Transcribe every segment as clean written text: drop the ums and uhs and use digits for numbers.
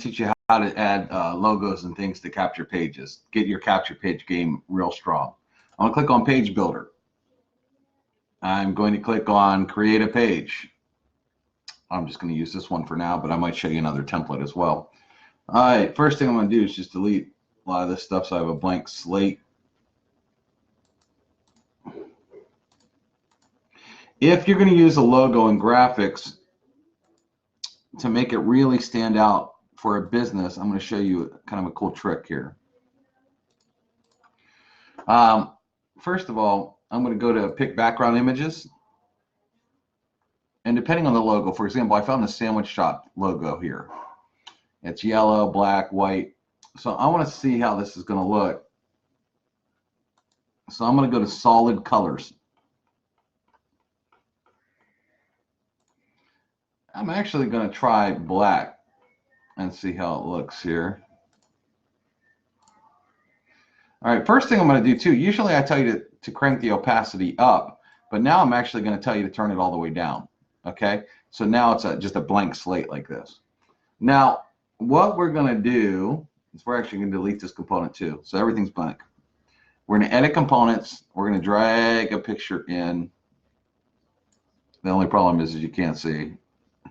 teach you how to add logos and things to capture pages. Get your capture page game real strong. I'm going to click on Page Builder. I'm going to click on Create a Page. I'm just going to use this one for now, but I might show you another template as well. All right, first thing I'm going to do is just delete a lot of this stuff so I have a blank slate. If you're going to use a logo and graphics to make it really stand out for a business, I'm going to show you kind of a cool trick here. First of all, I'm going to go to Pick Background Images. And depending on the logo, for example, I found the Sandwich Shop logo here. It's yellow, black, white. So I want to see how this is going to look. So I'm going to go to Solid Colors. I'm actually going to try black and see how it looks here. All right, first thing I'm going to do too, usually I tell you to crank the opacity up, but now I'm actually going to tell you to turn it all the way down. Okay, so now it's just a blank slate like this. Now, what we're going to do is we're actually going to delete this component too. So everything's blank. We're going to edit components. We're going to drag a picture in. The only problem is you can't see.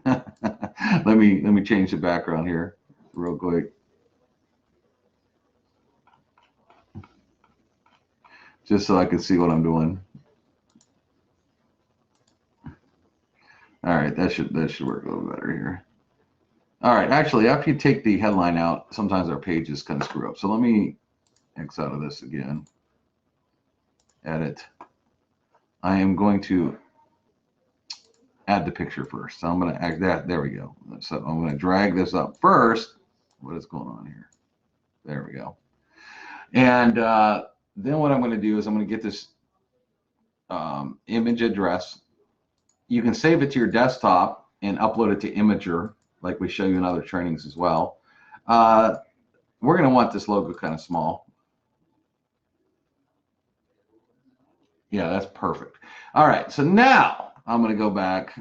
let me change the background here real quick. Just so I can see what I'm doing. All right, that should work a little better here. All right, actually, after you take the headline out, sometimes our pages kind of screw up. So let me X out of this again. Edit. I am going to add the picture first. So I'm going to add that. There we go. So I'm going to drag this up first. What is going on here? There we go. And then what I'm going to do is I'm going to get this image address. You can save it to your desktop and upload it to Imager, like we show you in other trainings as well. We're going to want this logo kind of small. Yeah, that's perfect. All right, so now I'm going to go back,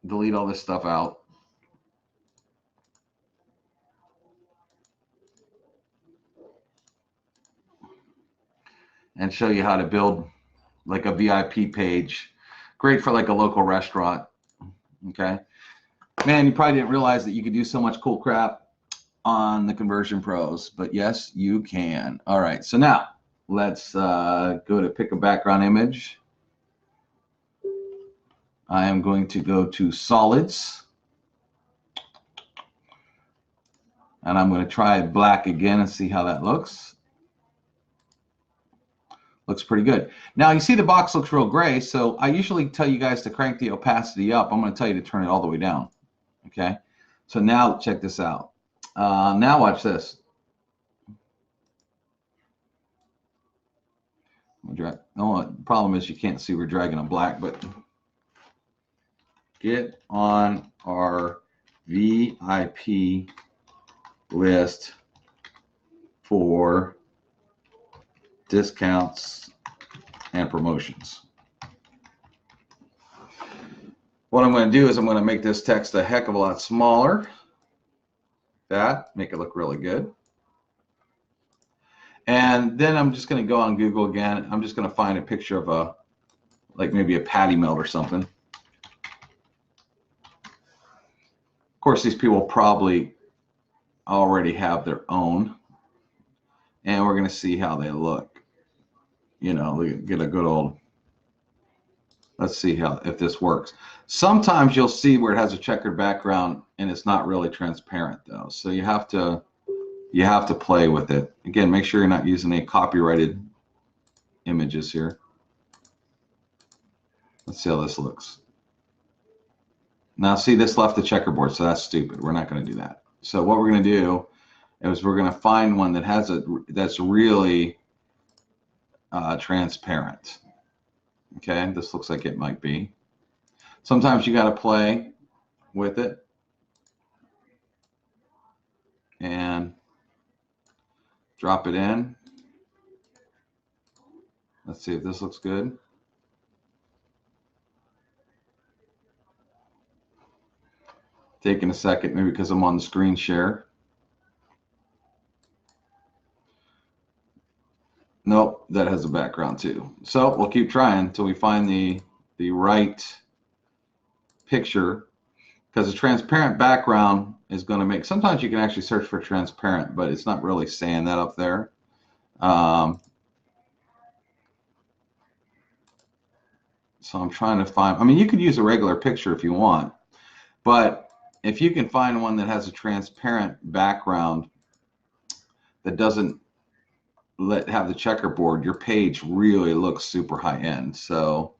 delete all this stuff out. And show you how to build like a VIP page. Great for like a local restaurant. Okay. Man, you probably didn't realize that you could do so much cool crap on the Conversion Pros, but yes, you can. All right, so now let's go to pick a background image. I am going to go to Solids. And I'm going to try black again and see how that looks. Looks pretty good. Now you see the box looks real gray, so I usually tell you guys to crank the opacity up. I'm going to tell you to turn it all the way down. Okay, so now check this out. Now watch this. The only problem is you can't see we're dragging on black, but get on our VIP list for discounts and promotions. What I'm going to do is I'm going to make this text a heck of a lot smaller. Make it look really good. And then I'm just going to go on Google again. I'm just going to find a picture of like maybe a patty melt or something. Of course, these people probably already have their own. And we're going to see how they look. You know, get a good old, let's see if this works. Sometimes you'll see where it has a checkered background and it's not really transparent though. So you have to play with it. Again, make sure you're not using any copyrighted images here. Let's see how this looks. Now see, this left the checkerboard, so that's stupid. We're not going to do that. So what we're going to do is we're going to find one that has that's really transparent. Okay, this looks like it might be. Sometimes you got to play with it and drop it in. Let's see if this looks good. taking a second, maybe because I'm on the screen share. Nope, that has a background too. So we'll keep trying until we find the right picture, because a transparent background is going to make, sometimes you can actually search for transparent, but it's not really saying that up there. So I'm trying to find, I mean, you could use a regular picture if you want, but if you can find one that has a transparent background that doesn't have the checkerboard, your page really looks super high end. So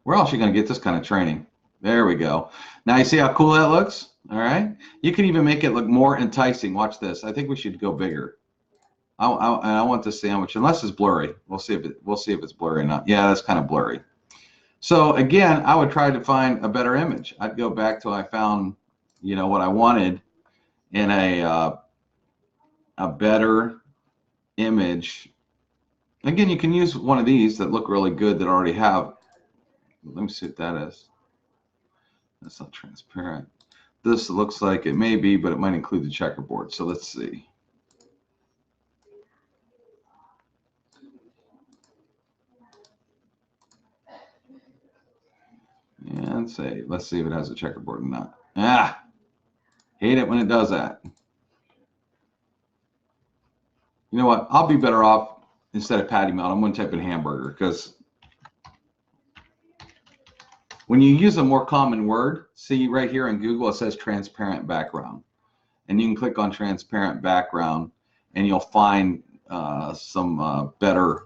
where else are you going to get this kind of training? There we go. Now you see how cool that looks? All right. You can even make it look more enticing. Watch this. I think we should go bigger. I want the sandwich, unless it's blurry. We'll see if it's blurry or not. Yeah, that's kind of blurry. So again, I would try to find a better image. I'd go back till I found, you know, what I wanted in a better image. Again, you can use one of these that look really good that already have. Let me see what that is. That's not transparent. This looks like it may be, but it might include the checkerboard. So let's see. And say, let's see if it has a checkerboard or not. Ah, hate it when it does that. You know what? I'll be better off, instead of patty melt, I'm going to type in hamburger, because when you use a more common word, see right here in Google, it says transparent background. And you can click on transparent background and you'll find some better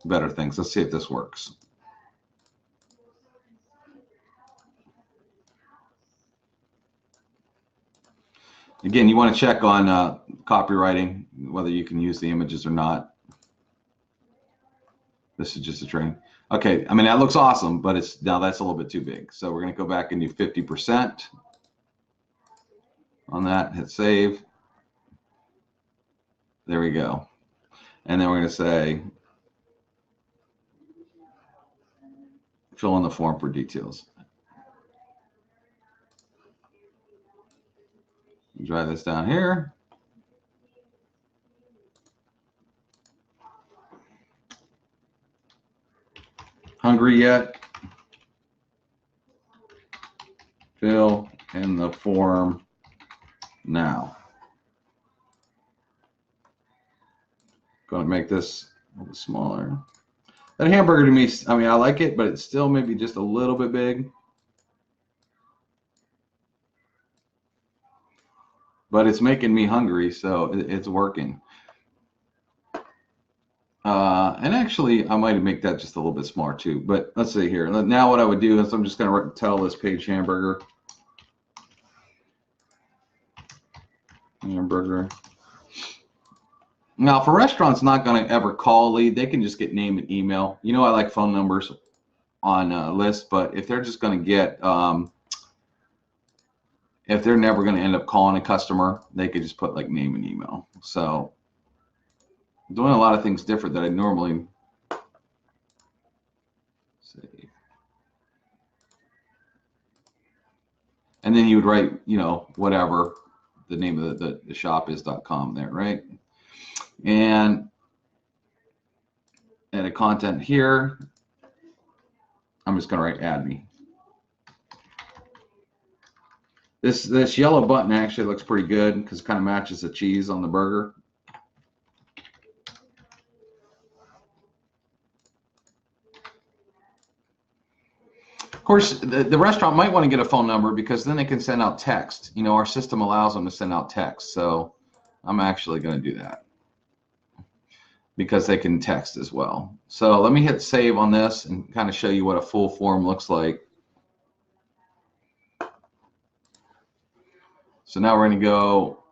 things. Let's see if this works. Again, you want to check on copywriting, whether you can use the images or not. This is just a training. Okay, I mean, that looks awesome, but now that's a little bit too big. So we're going to go back and do 50% on that, hit save. There we go. And then we're going to say, fill in the form for details. Drive this down here. Hungry yet? Fill in the form now. Going to make this a little smaller. That hamburger to me, I mean, I like it, but it's still maybe just a little bit big. But it's making me hungry, so it's working. And actually, I might make that just a little bit smaller too. But let's see here. Now what I would do is I'm just going to tell this page hamburger. Hamburger. Now, for restaurants not going to ever call a lead, they can just get name and email. You know, I like phone numbers on lists, but if they're just going to get, if they're never going to end up calling a customer, they could just put like name and email. So doing a lot of things different that I normally say. And then you would write, you know, whatever the name of the shop is.com there, right? And edit content here. I'm just going to write add me. This yellow button actually looks pretty good because it kind of matches the cheese on the burger. Of course, the restaurant might want to get a phone number because then they can send out text. You know, our system allows them to send out text. So I'm actually going to do that because they can text as well. So let me hit save on this and kind of show you what a full form looks like. So now we're going to go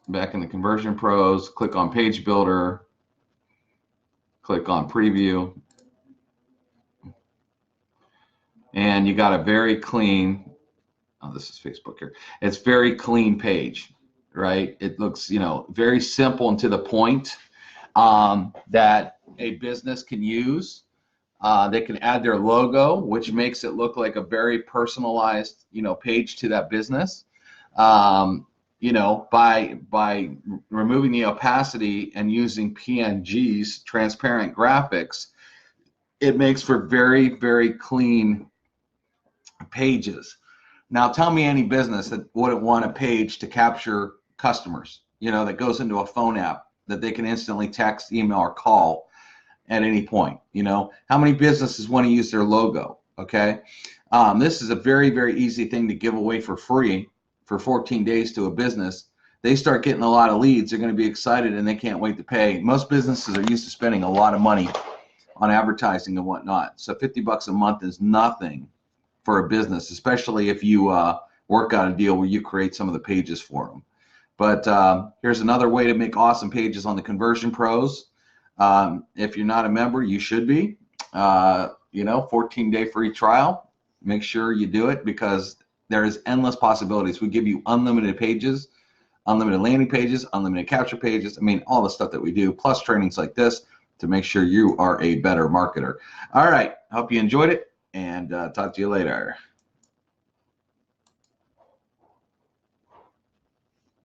back in the Conversion Pros, click on Page Builder, click on Preview, and you got a very clean, oh, this is Facebook here. It's very clean page, right? It looks, you know, very simple and to the point that a business can use. They can add their logo, which makes it look like a very personalized, page to that business. By removing the opacity and using PNGs, transparent graphics, it makes for very, very clean pages. Now, tell me any business that wouldn't want a page to capture customers, that goes into a phone app that they can instantly text, email, or call at any point. How many businesses want to use their logo? Okay, this is a very, very easy thing to give away for free for 14 days to a business. They start getting a lot of leads, they're going to be excited and they can't wait to pay. Most businesses are used to spending a lot of money on advertising and whatnot, so $50 a month is nothing for a business, especially if you work out a deal where you create some of the pages for them. But here's another way to make awesome pages on the Conversion Pros. If you're not a member, you should be. 14-day free trial. Make sure you do it because there is endless possibilities. We give you unlimited pages, unlimited landing pages, unlimited capture pages. I mean, all the stuff that we do, plus trainings like this to make sure you are a better marketer. All right, hope you enjoyed it, and talk to you later.